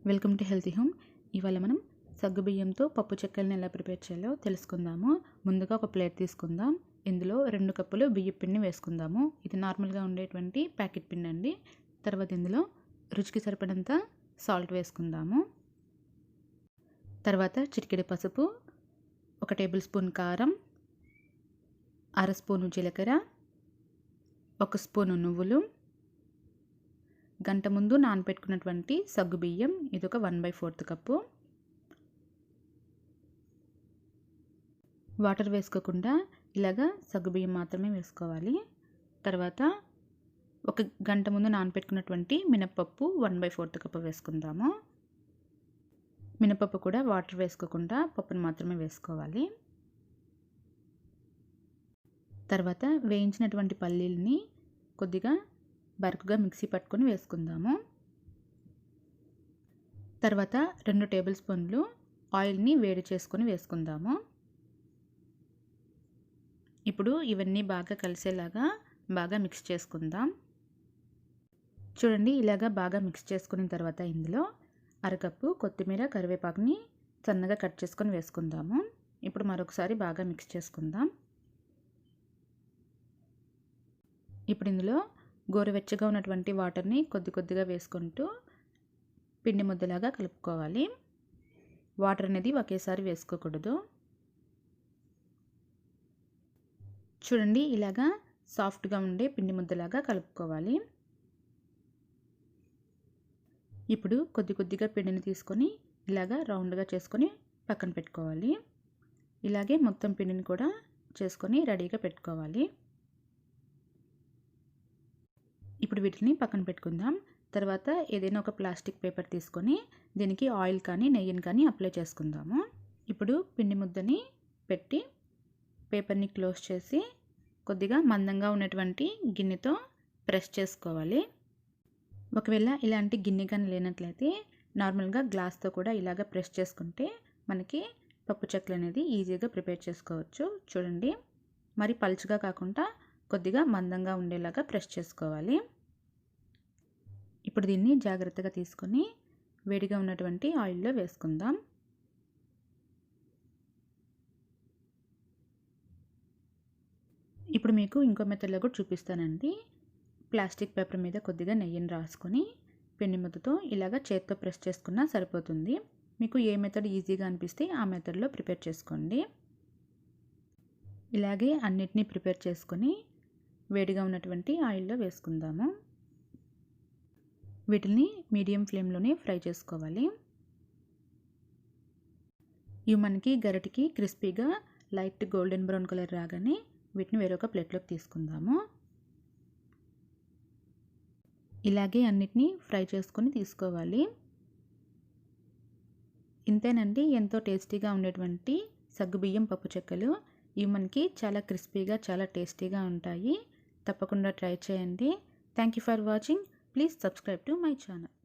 Welcome to healthy home. ఇవాళ మనం సగ్గుబియ్యంతో పప్పు చెక్కల్ని ఎలా ప్రిపేర్ చేయాలో తెలుసుకుందాము. ముందుగా ఒక ప్లేట్ తీసుకుందాం. ఇందులో 2 కప్పులు బియ్యం పిండిని వేసుకుందాము. ఇది నార్మల్గా ఉండేటువంటి ప్యాకెట్ పిండి అండి. తర్వాత ఇందులో రుచికి సరిపడంత సాల్ట్ వేసుకుందాము. తర్వాత చిటికెడు పసుపు, 1 టేబుల్ స్పూన్ కారం, 1/2 స్పూను జీలకర్ర, 1 స్పూను నువ్వులు, గంట ముందు నానబెట్టుకున్నటువంటి సగ్గుబియ్యం, ఇదొక 1/4 కప్పు. వాటర్ వేసుకోకుండా ఇలాగా సగ్గుబియ్యం మాత్రమే వేసుకోవాలి. తర్వాత 1 గంట ముందు నానబెట్టుకున్నటువంటి మినప్పప్పు 1/4 కప్పు వేసుకుందాము. మినపప్పు కూడా వాటర్ వేసుకోకుండా పప్పును మాత్రమే వేసుకోవాలి. తర్వాత వేయించినటువంటి పల్లీలని కొద్దిగా బరకగా మిక్సీ పట్టుకొని వేసుకుందాము. తర్వాత 2 టేబుల్ స్పూన్లు ఆయిల్ని వేడి చేసుకొని వేసుకుందాము. ఇప్పుడు ఇవన్నీ బాగా కలిసేలాగా బాగా మిక్స్ చేసుకుందాం. చూడండి, ఇలాగా బాగా మిక్స్ చేసుకున్న తర్వాత ఇందులో 1/2 కప్పు కొత్తిమీర, కరివేపాకుని సన్నగా కట్ చేసుకొని వేసుకుందాము. ఇప్పుడు మరొకసారి బాగా మిక్స్ చేసుకుందాం. ఇప్పుడు ఇందులో గోరువెచ్చగా ఉన్నటువంటి వాటర్ని కొద్దిగా వేసుకుంటూ పిండి ముద్దలాగా కలుపుకోవాలి. వాటర్ అనేది ఒకేసారి వేసుకోకూడదు. చూడండి, ఇలాగా సాఫ్ట్గా ఉండే పిండి ముద్దలాగా కలుపుకోవాలి. ఇప్పుడు కొద్దిగా పిండిని తీసుకొని ఇలాగా రౌండ్గా చేసుకొని పక్కన పెట్టుకోవాలి. ఇలాగే మొత్తం పిండిని కూడా చేసుకొని రెడీగా పెట్టుకోవాలి. ఇప్పుడు వీటిని పక్కన పెట్టుకుందాం. తర్వాత ఏదైనా ఒక ప్లాస్టిక్ పేపర్ తీసుకొని దీనికి ఆయిల్ కానీ నెయ్యిని కానీ అప్లై చేసుకుందాము. ఇప్పుడు పిండి ముద్దని పెట్టి పేపర్ని క్లోజ్ చేసి కొద్దిగా మందంగా ఉన్నటువంటి గిన్నెతో ప్రెస్ చేసుకోవాలి. ఒకవేళ ఇలాంటి గిన్నె కానీ లేనట్లయితే నార్మల్గా గ్లాస్తో కూడా ఇలాగ ప్రెస్ చేసుకుంటే మనకి పప్పు చెక్కలు అనేది ఈజీగా ప్రిపేర్ చేసుకోవచ్చు. చూడండి, మరి పలుచగా కాకుండా కొద్దిగా మందంగా ఉండేలాగా ప్రెస్ చేసుకోవాలి. ఇప్పుడు దీన్ని జాగ్రత్తగా తీసుకొని వేడిగా ఉన్నటువంటి ఆయిల్లో వేసుకుందాం. ఇప్పుడు మీకు ఇంకో మెథడ్లో కూడా చూపిస్తానండి. ప్లాస్టిక్ పేపర్ మీద కొద్దిగా నెయ్యిని రాసుకొని పిండి ముద్దతో ఇలాగ చేత్తో ప్రెస్ చేసుకున్నా సరిపోతుంది. మీకు ఏ మెథడ్ ఈజీగా అనిపిస్తే ఆ మెథడ్లో ప్రిపేర్ చేసుకోండి. ఇలాగే అన్నిటినీ ప్రిపేర్ చేసుకొని వేడిగా ఉన్నటువంటి ఆయిల్లో వేసుకుందాము. వీటిని మీడియం ఫ్లేమ్లోనే ఫ్రై చేసుకోవాలి. ఇవి మనకి గరిటెకి క్రిస్పీగా లైట్ గోల్డెన్ బ్రౌన్ కలర్ రాగానే వీటిని వేరొక ప్లేట్లోకి తీసుకుందాము. ఇలాగే అన్నిటినీ ఫ్రై చేసుకొని తీసుకోవాలి. ఇంతేనండి, ఎంతో టేస్టీగా ఉండేటువంటి సగ్గుబియ్యం పప్పు చెక్కలు. ఇవి మనకి చాలా క్రిస్పీగా చాలా టేస్టీగా ఉంటాయి. తప్పకుండా ట్రై చేయండి. Thank you for watching. Please subscribe to my channel.